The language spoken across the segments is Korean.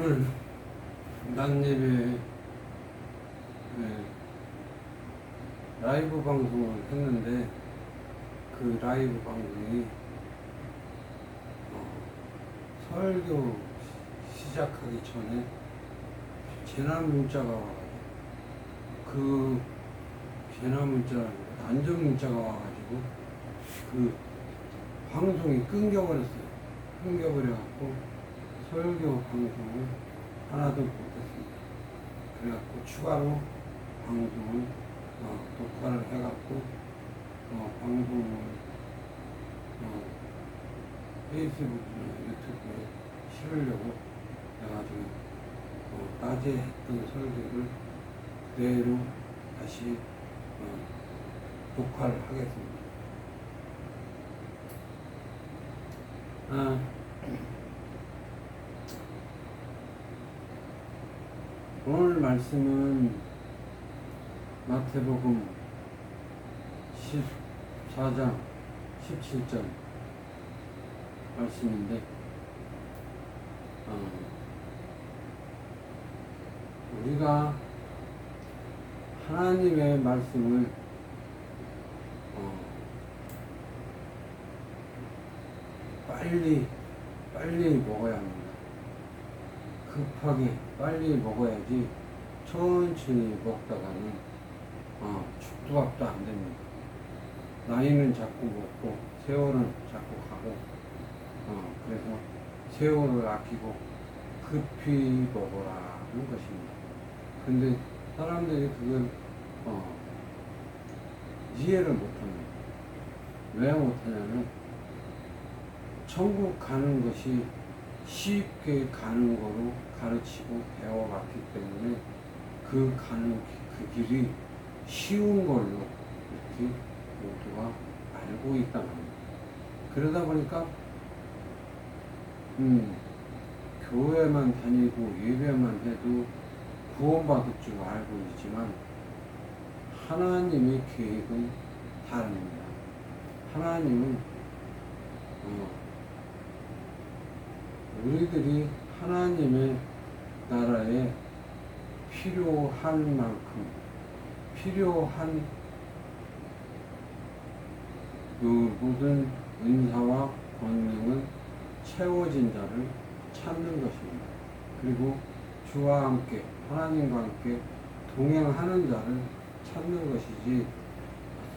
오늘 난예배 라이브 방송을 했는데 그 라이브 방송이 설교 시작하기 전에 재난 문자가 와가지고 그 재난 문자 안전 문자가 와가지고 그 방송이 끊겨버렸어요. 끊겨버려갖고 설교 방송을 하나도 못했습니다. 그래갖고 추가로 방송을 녹화를 해갖고 방송을 페이스북이나 유튜브에 실으려고 해가지고 낮에 했던 설교를 그대로 다시 녹화를 하겠습니다. 오늘 말씀은 마태복음 14장 17절 말씀인데 우리가 하나님의 말씀을 빨리 먹어야 합니다. 급하게 빨리 먹어야지 천천히 먹다가는 죽도밥도 안 됩니다. 나이는 자꾸 먹고 세월은 자꾸 가고 그래서 세월을 아끼고 급히 먹으라는 것입니다. 근데 사람들이 그걸 이해를 못합니다. 왜 못하냐면 천국 가는 것이 쉽게 가는 거로 가르치고 배워갔기 때문에 그 가는 그 길이 쉬운 걸로 이렇게 모두가 알고 있다는 겁니다. 그러다 보니까 교회만 다니고 예배만 해도 구원받을 줄 알고 있지만 하나님의 계획은 다릅니다. 하나님은 우리들이 하나님의 나라에 필요한 만큼 필요한 그 모든 은사와 권능은 채워진 자를 찾는 것입니다. 그리고 주와 함께 하나님과 함께 동행하는 자를 찾는 것이지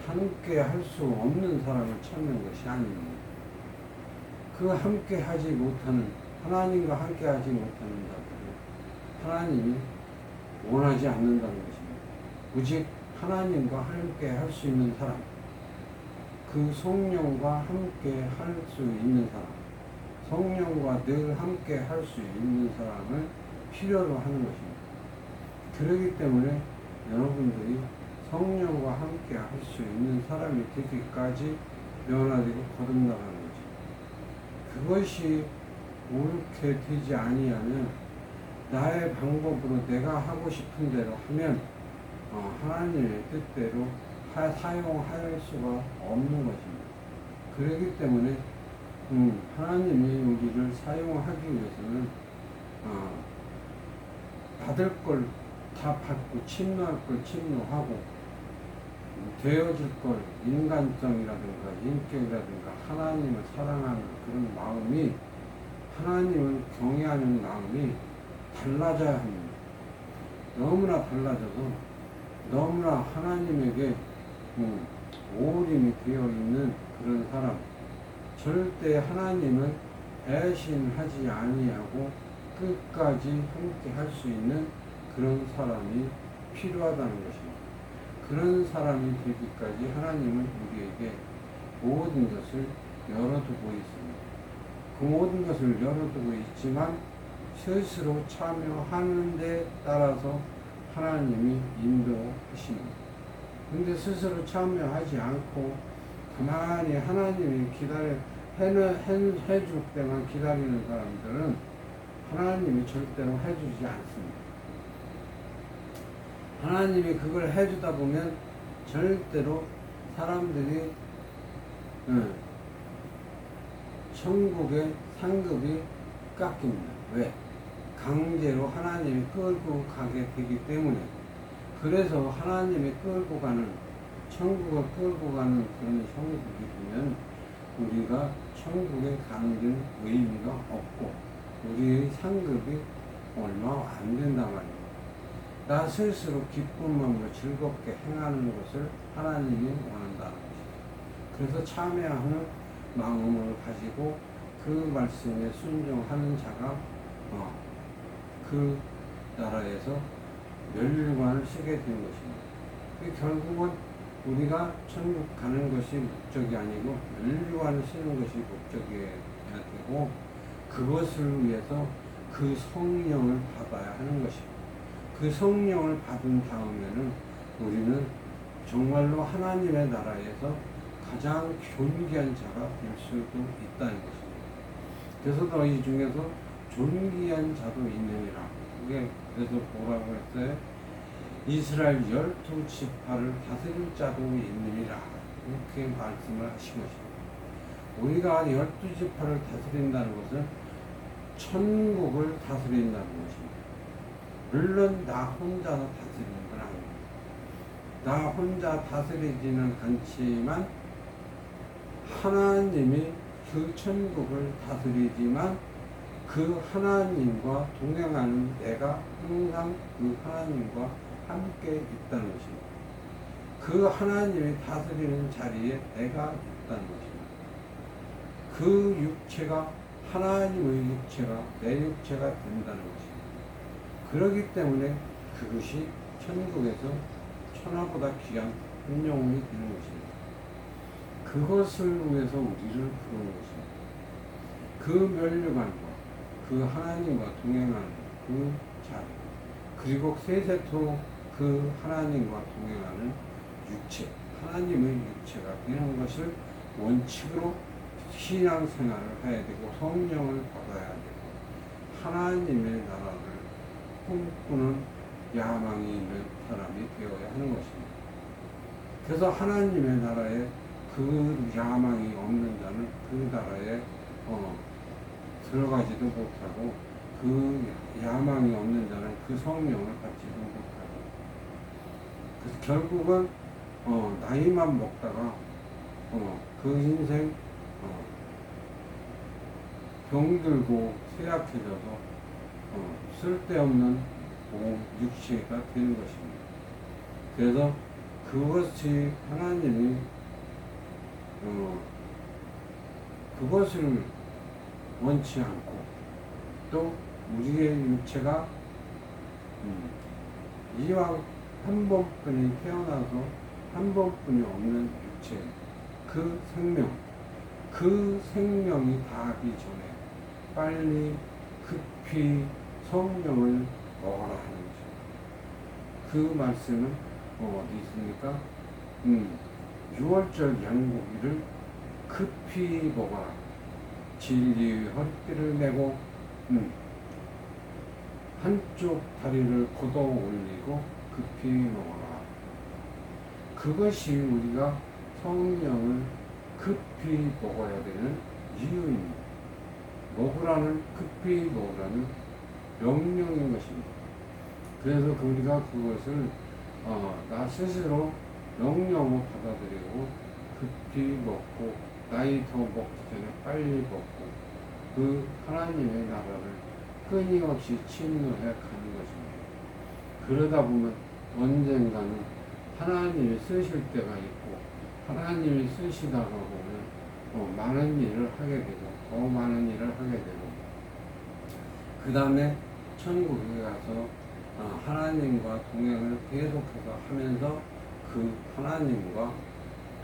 함께 할 수 없는 사람을 찾는 것이 아닙니다. 그 함께 하지 못하는 하나님과 함께 하지 못하는 자들을 하나님이 원하지 않는다는 것입니다. 오직 하나님과 함께 할 수 있는 사람, 그 성령과 함께 할 수 있는 사람, 성령과 늘 함께 할 수 있는 사람을 필요로 하는 것입니다. 그렇기 때문에 여러분들이 성령과 함께 할 수 있는 사람이 되기까지 변화되고 거듭나가는 거죠. 그것이 옳게 되지 아니하면 나의 방법으로 내가 하고 싶은 대로 하면 하나님의 뜻대로 사용할 수가 없는 것입니다. 그렇기 때문에 하나님이 우리를 사용하기 위해서는 받을 걸 다 받고 침노할 걸 침노하고 되어질 걸 인간성이라든가 인격이라든가 하나님을 사랑하는 그런 마음이 하나님을 경외하는 마음이 달라져야 합니다. 너무나 달라져서 너무나 하나님에게 오림이 되어 있는 그런 사람, 절대 하나님을 배신하지 아니하고 끝까지 함께 할 수 있는 그런 사람이 필요하다는 것입니다. 그런 사람이 되기까지 하나님은 우리에게 모든 것을 열어두고 있습니다. 그 모든 것을 열어두고 있지만 스스로 참여하는 데 따라서 하나님이 인도하십니다. 근데 스스로 참여하지 않고 가만히 하나님이 해줄 때만 기다리는 사람들은 하나님이 절대로 해주지 않습니다. 하나님이 그걸 해주다 보면 절대로 사람들이 천국의 상급이 깎입니다. 왜? 강제로 하나님이 끌고 가게 되기 때문에, 그래서 하나님이 끌고 가는, 천국을 끌고 가는 그런 형국이 되면 우리가 천국에 가는 데는 의미가 없고 우리의 상급이 얼마 안 된단 말이에요. 나 스스로 기쁜 마음으로 즐겁게 행하는 것을 하나님이 원한다는 것이죠. 그래서 참여하는 마음을 가지고 그 말씀에 순종하는 자가 그 나라에서 멸류관을 쓰게 되는 것입니다. 결국은 우리가 천국 가는 것이 목적이 아니고 멸류관을 쓰는 것이 목적이어야 되고, 그것을 위해서 그 성령을 받아야 하는 것입니다. 그 성령을 받은 다음에는 우리는 정말로 하나님의 나라에서 가장 존귀한 자가 될 수도 있다는 것입니다. 그래서 너희 중에서 존귀한 자도 있느니라. 그게 그래서 뭐라고 했어요? 이스라엘 12지파를 다스릴 자도 있느니라. 이렇게 말씀을 하신 것입니다. 우리가 12지파를 다스린다는 것은 천국을 다스린다는 것입니다. 물론 나 혼자 다스리는 건 아닙니다. 나 혼자 다스리지는 않지만 하나님이 그 천국을 다스리지만 그 하나님과 동행하는 내가 항상 그 하나님과 함께 있다는 것입니다. 그 하나님이 다스리는 자리에 내가 있다는 것입니다. 그 육체가 하나님의 육체가 내 육체가 된다는 것입니다. 그렇기 때문에 그것이 천국에서 천하보다 귀한 한 영혼이 되는 것입니다. 그것을 위해서 우리를 부르는 것입니다. 그 멸류관과 그 하나님과 동행하는 그 자리, 그리고 세세토록 그 하나님과 동행하는 육체, 하나님의 육체가 되는 것을 원칙으로 신앙생활을 해야 되고 성령을 받아야 되고 하나님의 나라를 꿈꾸는 야망이 있는 사람이 되어야 하는 것입니다. 그래서 하나님의 나라에 그 야망이 없는 자는 그 나라에 들어가지도 못하고 그 야망이 없는 자는 그 성령을 받지도 못하고, 그래서 결국은 나이만 먹다가 그 인생 병들고 쇠약해져서 쓸데없는 육체가 되는 것입니다. 그래서 그것이 하나님이 그것을 원치 않고 또 우리의 육체가 이왕 한 번뿐이 태어나서 한 번뿐이 없는 육체, 그 생명이 다하기 전에 빨리 급히 성령을 먹어라 하는 것입니다. 그 말씀은 어디 있습니까? 6월절 양고기를 급히 먹어라. 진리의 허리띠를 메고 한쪽 다리를 걷어 올리고 급히 먹어라. 그것이 우리가 성령을 급히 먹어야 되는 이유입니다. 급히 먹으라는 명령인 것입니다. 그래서 우리가 그것을 나 스스로 명령으로 받아들이고 급히 먹고 나이 더 먹기 전에 빨리 먹고 그 하나님의 나라를 끊임없이 침노해 가는 것입니다. 그러다 보면 언젠가는 하나님이 쓰실 때가 있고 하나님이 쓰시다가 보면 많은 일을 하게 되고 더 많은 일을 하게 되고 그 다음에 천국에 가서 하나님과 동행을 계속해서 하면서 그 하나님과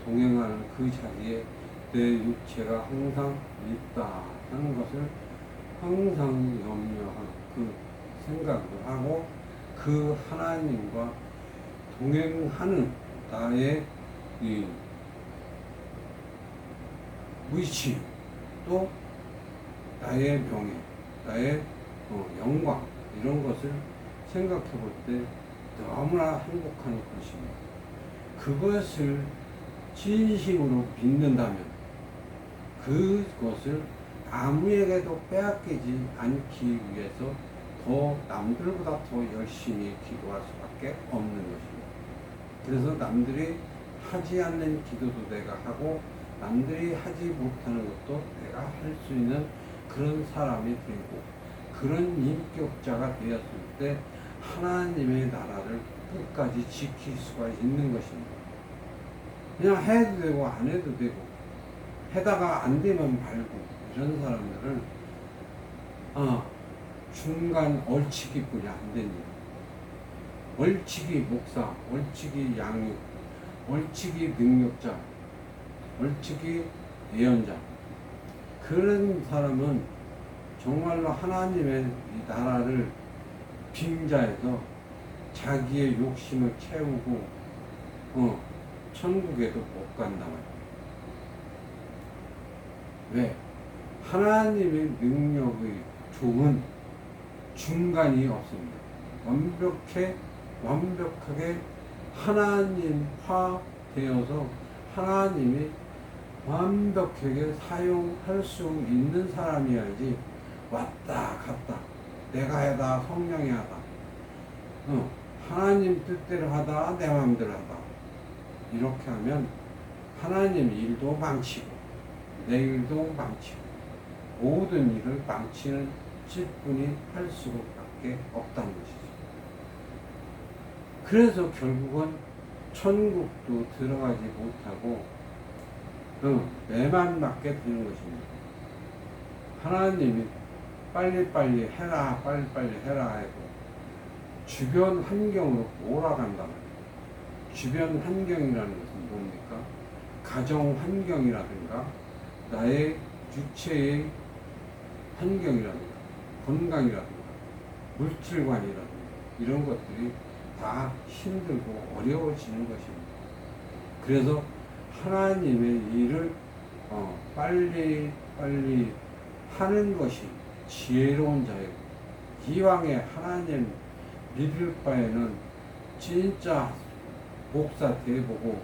동행하는 그 자리에 내 육체가 항상 있다 하는 것을 항상 염려하고 그 생각을 하고 그 하나님과 동행하는 나의 이 위치 또 나의 명예, 나의 영광 이런 것을 생각해 볼 때 너무나 행복한 것입니다. 그것을 진심으로 믿는다면 그것을 아무에게도 빼앗기지 않기 위해서 더 남들보다 더 열심히 기도할 수밖에 없는 것입니다. 그래서 남들이 하지 않는 기도도 내가 하고 남들이 하지 못하는 것도 내가 할 수 있는 그런 사람이 되고 그런 인격자가 되었을 때 하나님의 나라를 끝까지 지킬 수가 있는 것입니다. 그냥 해도 되고 안 해도 되고 해다가 안 되면 말고 이런 사람들은 중간 얼치기뿐이 안 됩니다. 얼치기 목사, 얼치기 양육, 얼치기 능력자, 얼치기 예언자, 그런 사람은 정말로 하나님의 이 나라를 빙자해서 자기의 욕심을 채우고 천국에도 못 간다 말이에요. 왜? 하나님의 능력의 종은 중간이 없습니다. 완벽하게 하나님화 되어서 하나님이 완벽하게 사용할 수 있는 사람이어야지 왔다 갔다 내가 하다 성령이 하다 하나님 뜻대로 하다 내 마음대로 하다 이렇게 하면 하나님 일도 망치고 내 일도 망치고 모든 일을 망치는 짓뿐이 할 수밖에 없다는 것이죠. 그래서 결국은 천국도 들어가지 못하고 내만 맞게 되는 것입니다. 하나님이 빨리빨리 해라 빨리빨리 해라 하고 주변 환경으로 몰아간단 말이에요. 주변 환경이라는 것은 뭡니까? 가정 환경이라든가 나의 육체의 환경이라든가 건강이라든가 물질관이라든가 이런 것들이 다 힘들고 어려워지는 것입니다. 그래서 하나님의 일을 빨리 하는 것이 지혜로운 자예요. 이왕에 하나님 믿을 바에는 진짜 목사 돼보고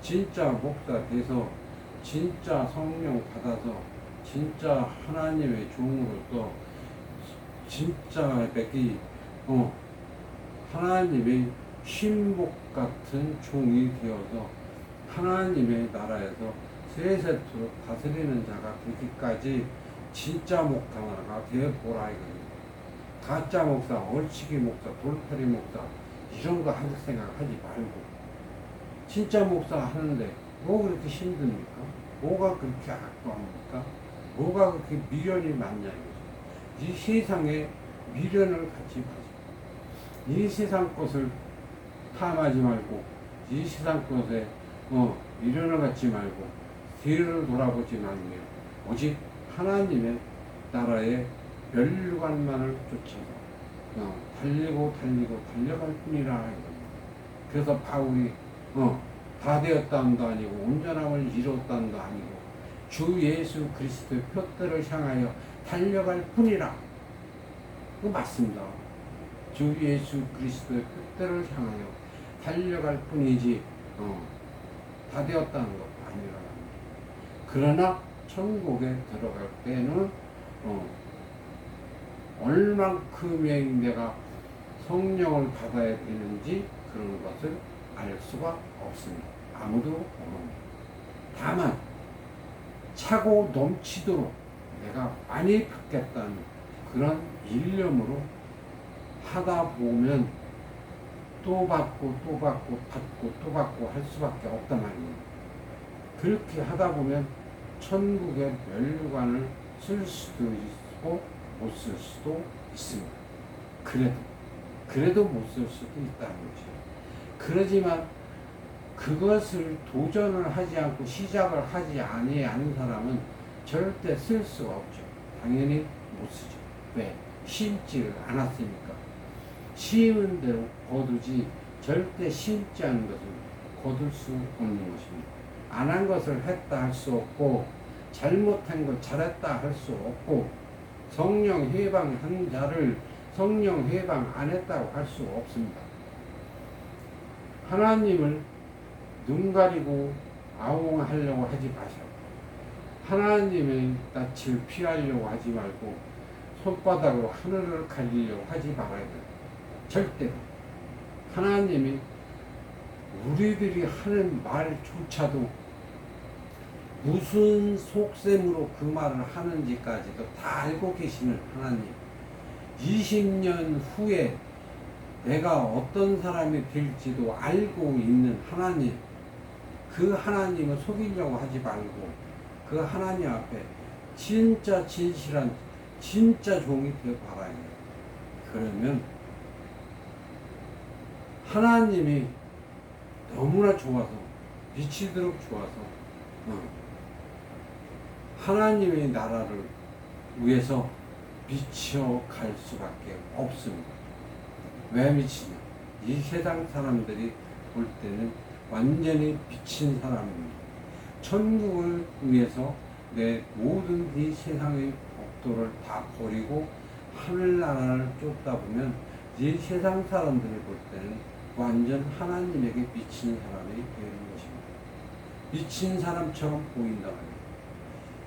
진짜 목사 돼서 진짜 성령 받아서 진짜 하나님의 종으로서 진짜 백이 하나님의 신복 같은 종이 되어서 하나님의 나라에서 세세토록 다스리는 자가 되기까지 진짜 목사가 되어보라 이겁니다. 가짜 목사, 얼치기 목사, 돌팔이 목사 이런 거 할 생각 하지 말고 진짜 목사 하는데 뭐 그렇게 힘듭니까? 뭐가 그렇게 악도합니까? 뭐가 그렇게 미련이 많냐 이거죠. 이 세상에 미련을 갖지 마세요. 이 세상 것을 탐하지 말고 이 세상 것에 미련을 갖지 말고 뒤를 돌아보지 말며 오직 하나님의 나라의 멸관만을 쫓아서 달려갈 뿐이라. 그래서 바울이 다 되었다함도 아니고 온전함을 이뤘다함도 아니고 주 예수 그리스도의 표대를 향하여 달려갈 뿐이라. 그거 맞습니다. 주 예수 그리스도의 표대를 향하여 달려갈 뿐이지 다 되었다는 것 아니라. 그러나 천국에 들어갈 때는 얼만큼의 내가 성령을 받아야 되는지 그런 것을 알 수가 없습니다. 아무도 모릅니다. 다만 차고 넘치도록 내가 많이 받겠다는 그런 일념으로 하다 보면 또 받고 또 받고 받고 또 받고 할 수밖에 없단 말입니다. 그렇게 하다 보면 천국의 멸관을 쓸 수도 있고 못 쓸 수도 있습니다. 그래도 못 쓸 수도 있다는 거죠. 그러지만 그것을 도전을 하지 않고 시작을 하지 아니하는 사람은 절대 쓸 수가 없죠. 당연히 못 쓰죠. 왜? 심지를 않았으니까. 심은 대로 거두지 절대 심지 않은 것을 거둘 수 없는 것입니다. 안 한 것을 했다 할 수 없고 잘못한 걸 잘했다 할 수 없고 성령 해방한 자를 성령 해방 안 했다고 할 수 없습니다. 하나님을 눈 가리고 아웅하려고 하지 마세요. 하나님의 낯을 피하려고 하지 말고 손바닥으로 하늘을 가리려고 하지 말아야 돼요. 절대로. 하나님이 우리들이 하는 말조차도 무슨 속셈으로 그 말을 하는지까지도 다 알고 계시는 하나님. 20년 후에 내가 어떤 사람이 될지도 알고 있는 하나님. 그 하나님을 속이려고 하지 말고 그 하나님 앞에 진짜 진실한 진짜 종이 되어 봐야 해요. 그러면 하나님이 너무나 좋아서 미치도록 좋아서 하나님의 나라를 위해서 미쳐갈 수밖에 없습니다. 왜 미치냐? 이 세상 사람들이 볼 때는 완전히 미친 사람입니다. 천국을 위해서 내 모든 이 세상의 법도를 다 버리고 하늘나라를 쫓다 보면 이 세상 사람들을 볼 때는 완전 하나님에게 미친 사람이 되는 것입니다. 미친 사람처럼 보인다 말입니다.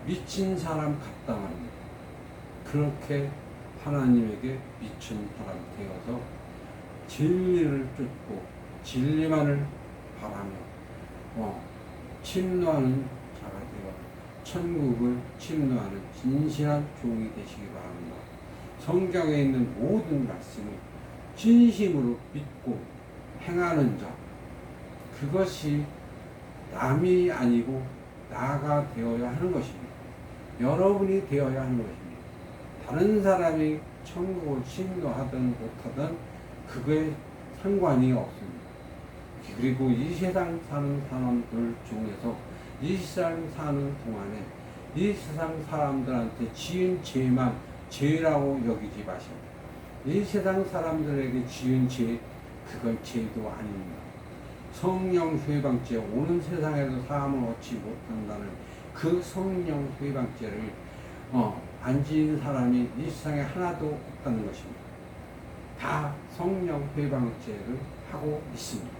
미친 사람 같다 말입니다. 그렇게 하나님에게 미친 사람이 되어서 진리를 쫓고 진리만을 바라며 침노하는 자가 되어 천국을 침노하는 진실한 종이 되시기 바랍니다. 성경에 있는 모든 말씀을 진심으로 믿고 행하는 자, 그것이 남이 아니고 나가 되어야 하는 것입니다. 여러분이 되어야 하는 것입니다. 다른 사람이 천국을 침노하든 못하든 그거에 상관이 없습니다. 그리고 이 세상 사는 사람들 중에서 이 세상 사는 동안에 이 세상 사람들한테 지은 죄만 죄라고 여기지 마십니다. 이 세상 사람들에게 지은 죄, 그건 죄도 아닙니다. 성령 회방죄, 오는 세상에서 사함을 얻지 못한다는 그 성령 회방죄를 안 지은 사람이 이 세상에 하나도 없다는 것입니다. 다 성령 회방죄를 하고 있습니다.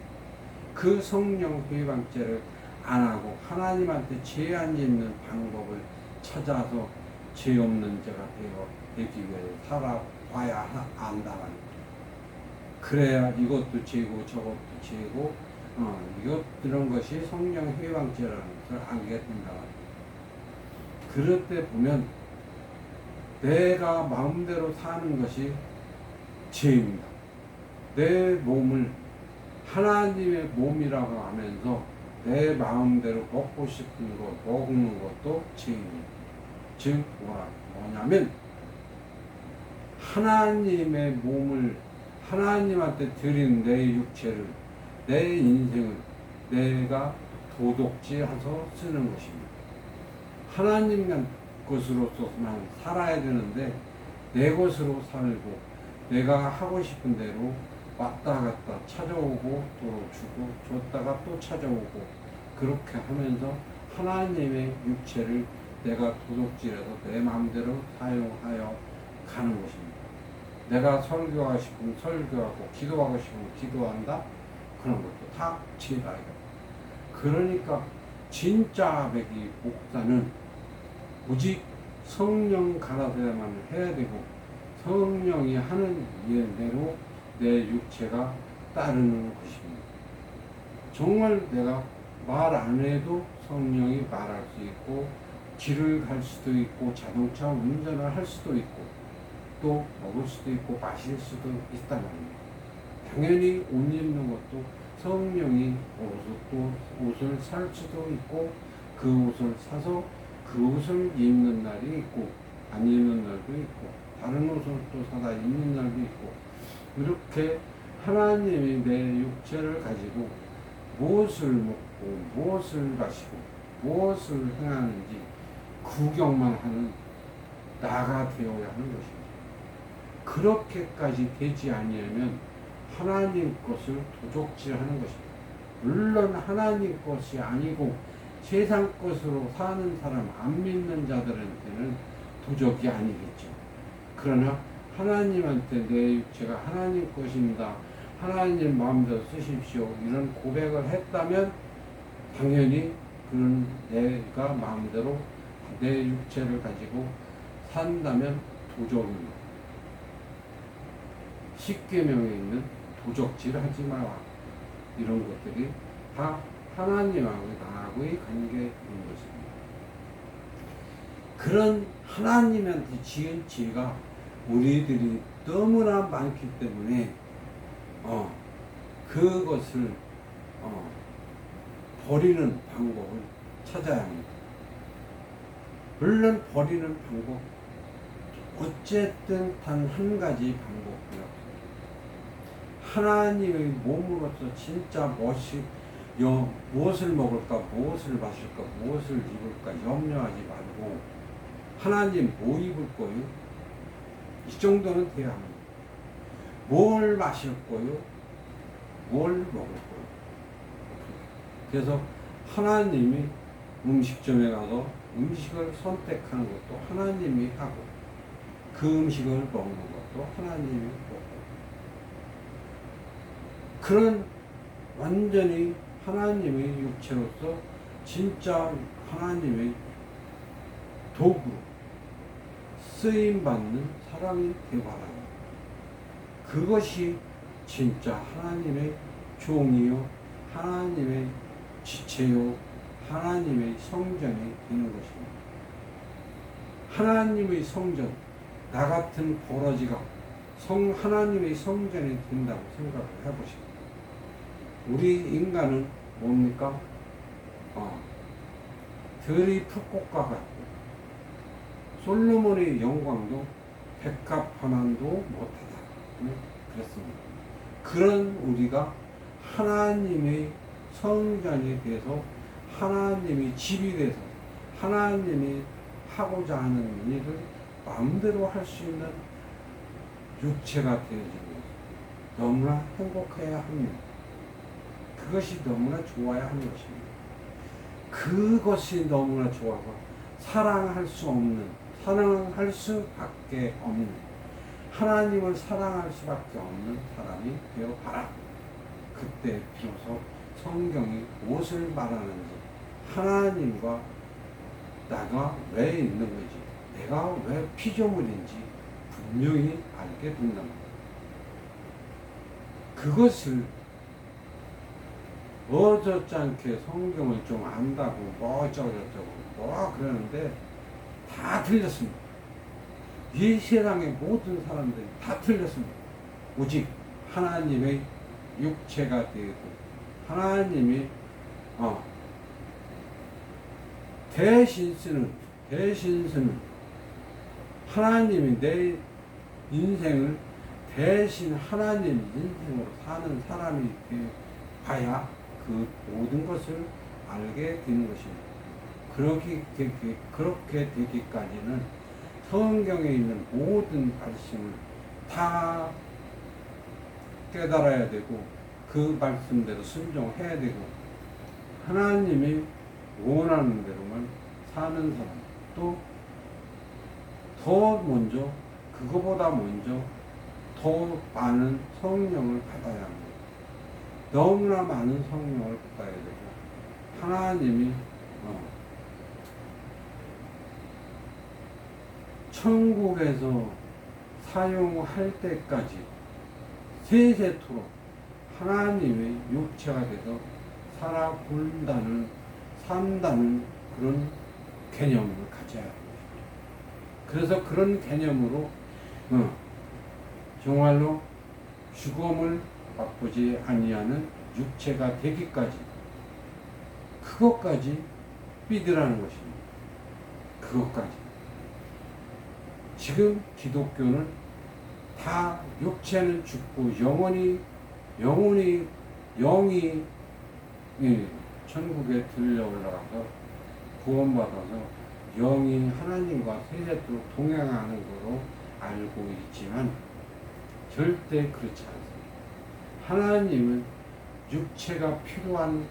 그 성령 회방죄를 안 하고 하나님한테 죄 안 짓는 방법을 찾아서 죄 없는 자가 되기 위해 살아봐야 한다는 그래야 이것도 죄고 저것도 죄고 이런 것이 성령 회방죄라는 것을 알게 된다. 그럴 때 보면 내가 마음대로 사는 것이 죄입니다. 내 몸을 하나님의 몸이라고 하면서 내 마음대로 먹고 싶은 것 먹는 것도 죄입니다. 즉 뭐냐면 하나님의 몸을 하나님한테 드린 내 육체를 내 인생을 내가 도둑질해서 쓰는 것입니다. 하나님 것으로서만 살아야 되는데 내 것으로 살고 내가 하고 싶은 대로 왔다 갔다 찾아오고 또 주고 줬다가 또 찾아오고 그렇게 하면서 하나님의 육체를 내가 도둑질해서 내 마음대로 사용하여 가는 것입니다. 내가 설교하고 싶으면 설교하고 기도하고 싶으면 기도한다? 그런 것도 다 죄다. 그러니까 진짜 배기 목사는 오직 성령 가라사야만 해야 되고 성령이 하는 예대로 내 육체가 따르는 것입니다. 정말 내가 말 안 해도 성령이 말할 수 있고 길을 갈 수도 있고 자동차 운전을 할 수도 있고 또 먹을 수도 있고 마실 수도 있단 말입니다. 당연히 옷 입는 것도 성령이 옷을 살 수도 있고 그 옷을 사서 그 옷을 입는 날이 있고 안 입는 날도 있고 다른 옷을 또 사다 입는 날도 있고 이렇게 하나님이 내 육체를 가지고 무엇을 먹고 무엇을 마시고 무엇을 행하는지 구경만 하는 나가 되어야 하는 것입니다. 그렇게까지 되지 아니하면 하나님 것을 도적질하는 것입니다. 물론 하나님 것이 아니고 세상 것으로 사는 사람 안 믿는 자들한테는 도적이 아니겠죠. 그러나 하나님한테 내 육체가 하나님 것입니다. 하나님 마음대로 쓰십시오. 이런 고백을 했다면 당연히 그런 내가 마음대로 내 육체를 가지고 산다면 도적입니다. 십계명에 있는 도적질 하지 마라. 이런 것들이 다 하나님하고의 관계인 것입니다. 그런 하나님한테 지은 죄가 우리들이 너무나 많기 때문에 그것을 버리는 방법을 찾아야 합니다. 물론 버리는 방법, 어쨌든 단 한 가지 방법이 없습니다. 하나님의 몸으로서 진짜 무엇을 먹을까, 무엇을 마실까, 무엇을 입을까 염려하지 말고 하나님 뭐 입을 거요? 이 정도는 돼야 합니다. 뭘 마실 거요? 뭘 먹을 거요? 그래서 하나님이 음식점에 가서 음식을 선택하는 것도 하나님이 하고 그 음식을 먹는 것도 하나님이 먹고 그런 완전히 하나님의 육체로서 진짜 하나님의 도구로 쓰임받는 사람이 되어라. 그것이 진짜 하나님의 종이요 하나님의 지체요 하나님의 성전이 되는 것입니다. 하나님의 성전, 나 같은 버러지가 하나님의 성전이 된다고 생각을 해보십시오. 우리 인간은 뭡니까? 들이 풋꽃과 같고 솔로몬의 영광도 백합 하나도 못하다. 그랬습니다. 그런 우리가 하나님의 성전이 돼서 하나님의 집이 돼서 하나님이 하고자 하는 일을 마음대로 할 수 있는 육체가 되어지는 것입니다. 너무나 행복해야 합니다. 그것이 너무나 좋아야 하는 것입니다. 그것이 너무나 좋아서 사랑할 수밖에 없는 하나님을 사랑할 수밖에 없는 사람이 되어봐라. 그때 비로소 성경이 무엇을 말하는지 하나님과 나가 왜 있는 건지 내가 왜 피조물인지 분명히 알게 된답니다. 그것을 어쩌지 않게 성경을 좀 안다고 뭐 어쩌고저쩌고 뭐 그러는데 다 틀렸습니다. 이 세상의 모든 사람들이 다 틀렸습니다. 오직 하나님의 육체가 되고 하나님이 대신 쓰는 하나님이 내 인생을 대신 하나님 인생으로 사는 사람이 되어야 그 모든 것을 알게 되는 것입니다. 그렇게 되기까지는 성경에 있는 모든 말씀을 다 깨달아야 되고 그 말씀대로 순종해야 되고 하나님이 원하는 대로만 사는 사람 또 더 먼저 그거보다 먼저 더 많은 성령을 받아야 합니다. 너무나 많은 성령을 받아야 되고 하나님이 천국에서 사용할 때까지 세세토록 하나님의 육체가 돼서 산다는 그런 개념을 가져야 합니다. 그래서 그런 개념으로 정말로 죽음을 맛보지 아니하는 육체가 되기까지 그것까지 믿으라는 것입니다. 그것까지. 지금 기독교는 다 육체는 죽고 영이 천국에 들려 올라가서 구원받아서 영이 하나님과 세세토록 동행하는 거로 알고 있지만 절대 그렇지 않습니다. 하나님은 육체가 필요한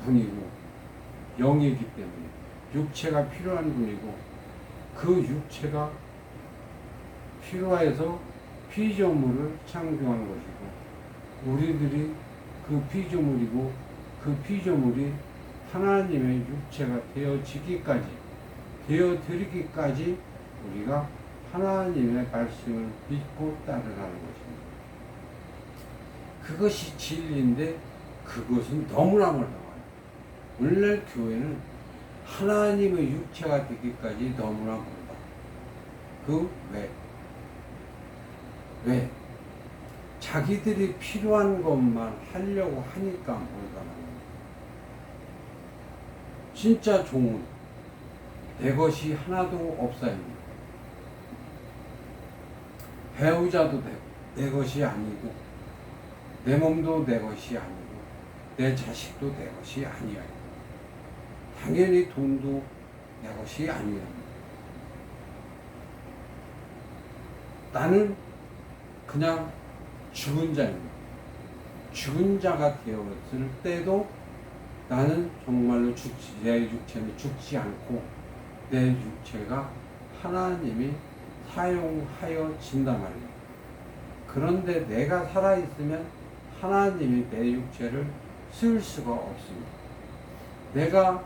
분이고 영이기 때문에 육체가 필요한 분이고 그 육체가 필요해서 피조물을 창조한 것이고 우리들이 그 피조물이고 그 피조물이 하나님의 육체가 되어드리기까지 우리가 하나님의 말씀을 믿고 따르라는 것입니다. 그것이 진리인데 그것은 너무나 멀어요. 오늘날 교회는 하나님의 육체가 되기까지 너무나 멀다. 그 왜? 자기들이 필요한 것만 하려고 하니까 멀다는 거예요. 진짜 종은 내 것이 하나도 없사입니다. 배우자도 내 것이 아니고 내 몸도 내 것이 아니고 내 자식도 내 것이 아니야. 당연히 돈도 내 것이 아니야. 나는 그냥 죽은 자입니다. 죽은 자가 되었을 때도 나는 정말로 내 육체는 죽지 않고 내 육체가 하나님이 사용하여 진단 말이에요. 그런데 내가 살아있으면 하나님이 내 육체를 쓸 수가 없습니다. 내가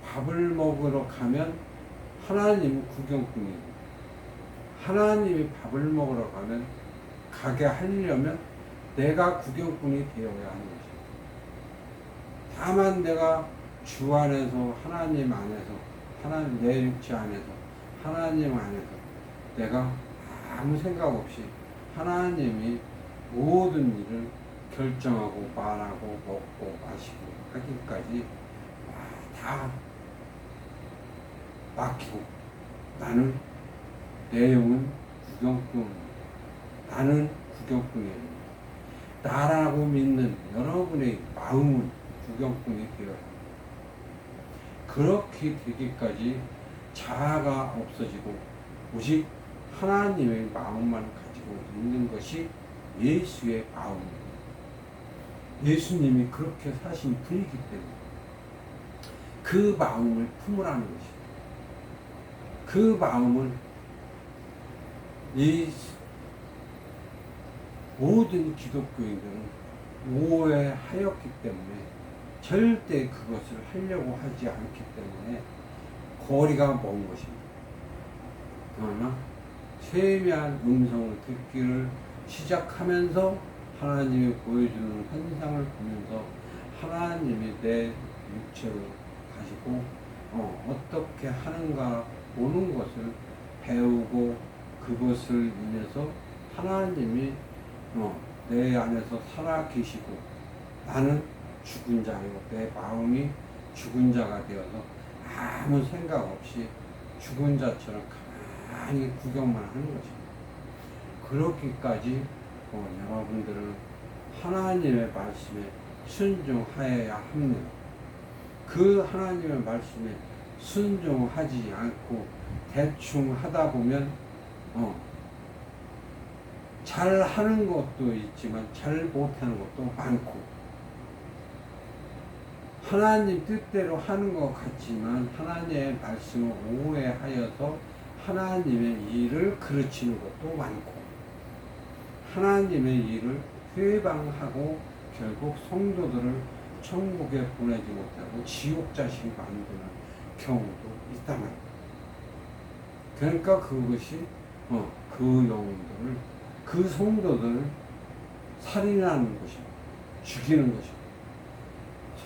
밥을 먹으러 가면 하나님은 구경꾼이고 하나님이 밥을 먹으러 가게 하려면 내가 구경꾼이 되어야 하는 것입니다. 다만 내가 주 안에서 하나님 안에서 하나님 내 육체 안에서 하나님 안에서 내가 아무 생각 없이 하나님이 모든 일을 결정하고 말하고 먹고 마시고 하기까지 다 맡기고 나는 내 영은 구경꾼, 나는 구경꾼이에요. 나라고 믿는 여러분의 마음은 구경꾼이 되어야 합니다. 그렇게 되기까지 자아가 없어지고 오직 하나님의 마음만 가지고 있는 것이 예수의 마음입니다. 예수님이 그렇게 사신 분이기 때문에 그 마음을 품으라는 것입니다. 그 마음을 이 모든 기독교인들은 오해하였기 때문에 절대 그것을 하려고 하지 않기 때문에 거리가 먼 것입니다. 그러나 세미한 음성을 듣기를 시작하면서 하나님이 보여주는 환상을 보면서 하나님이 내 육체를 가지고 어떻게 하는가 보는 것을 배우고 그것을 인해서 하나님이 내 안에서 살아 계시고 나는 죽은 자요. 내 마음이 죽은 자가 되어서 아무 생각 없이 죽은 자처럼 가만히 구경만 하는 것입니다. 그렇기까지 여러분들은 하나님의 말씀에 순종하여야 합니다. 그 하나님의 말씀에 순종하지 않고 대충 하다 보면 잘 하는 것도 있지만 잘 못하는 것도 많고 하나님 뜻대로 하는 것 같지만 하나님의 말씀을 오해하여서 하나님의 일을 그르치는 것도 많고 하나님의 일을 회방하고 결국 성도들을 천국에 보내지 못하고 지옥 자식 만드는 경우도 있단 말이에요. 그러니까 그것이 그 영혼들을 그 성도들을 살인하는 것입니다. 죽이는 것입니다.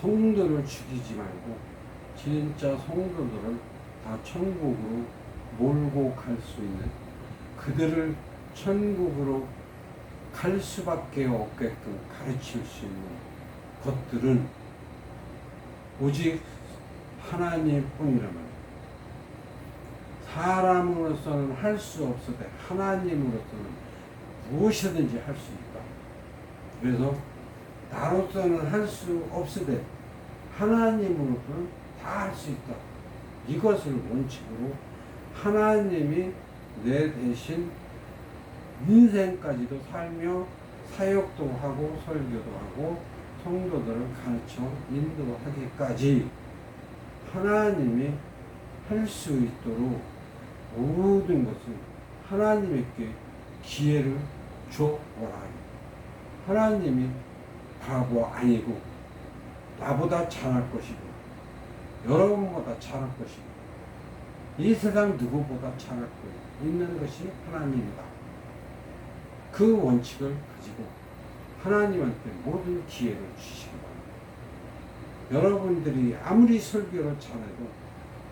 성도를 죽이지 말고 진짜 성도들을 다 천국으로 몰고 갈 수 있는 그들을 천국으로 갈 수밖에 없게끔 가르칠 수 있는 것들은 오직 하나님뿐이란 말이에요. 사람으로서는 할 수 없으되 하나님으로서는 무엇이든지 할 수 있다. 그래서 나로서는 할 수 없으되 하나님으로서는 다 할 수 있다. 이것을 원칙으로 하나님이 내 대신 인생까지도 살며 사역도 하고 설교도 하고 성도들을 가르쳐 인도하기까지 하나님이 할 수 있도록 모든 것을 하나님께 기회를 줘보라. 하나님이 바보 아니고 나보다 잘할 것이고 여러분보다 잘할 것이고 이 세상 누구보다 잘 알고 있는 것이 하나님이다. 그 원칙을 가지고 하나님한테 모든 기회를 주시기 바랍니다. 여러분들이 아무리 설교를 잘해도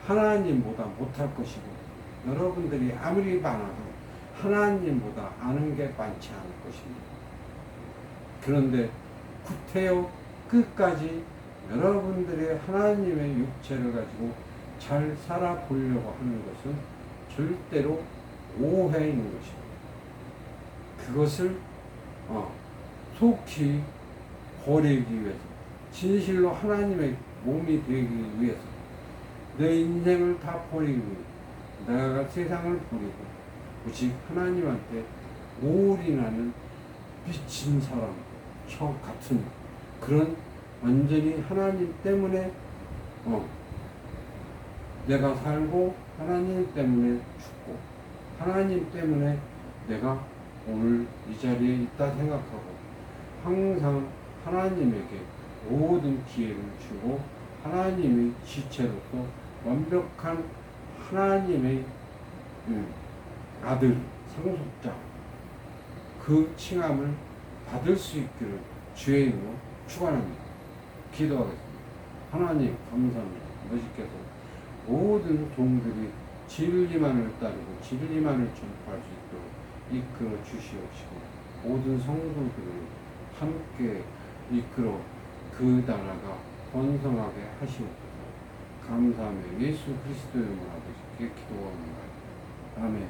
하나님보다 못할 것이고, 여러분들이 아무리 많아도 하나님보다 아는 게 많지 않을 것입니다. 그런데 구태여 끝까지 여러분들의 하나님의 육체를 가지고 잘 살아보려고 하는 것은 절대로 오해인 것입니다. 그것을 속히 버리기 위해서, 진실로 하나님의 몸이 되기 위해서, 내 인생을 다 버리기 위해서, 내가 세상을 버리고 오직 하나님한테 올인하는 미친 사람 같은 그런, 완전히 하나님 때문에 내가 살고 하나님 때문에 죽고 하나님 때문에 내가 오늘 이 자리에 있다 생각하고, 항상 하나님에게 모든 기회를 주고 하나님의 지체로서 완벽한 하나님의 아들, 상속자, 그 칭함을 받을 수 있기를 주의 이름으로 축원합니다. 기도하겠습니다. 하나님 감사합니다. 아버지께서 모든 종들이 진리만을 따르고 진리만을 전파할 수 있도록 이끌어 주시옵시고, 모든 성도들을 함께 이끌어 그 나라가 번성하게 하시옵소서. 감사하며 예수 그리스도의 이름으로 아버지께 기도합니다. 아멘.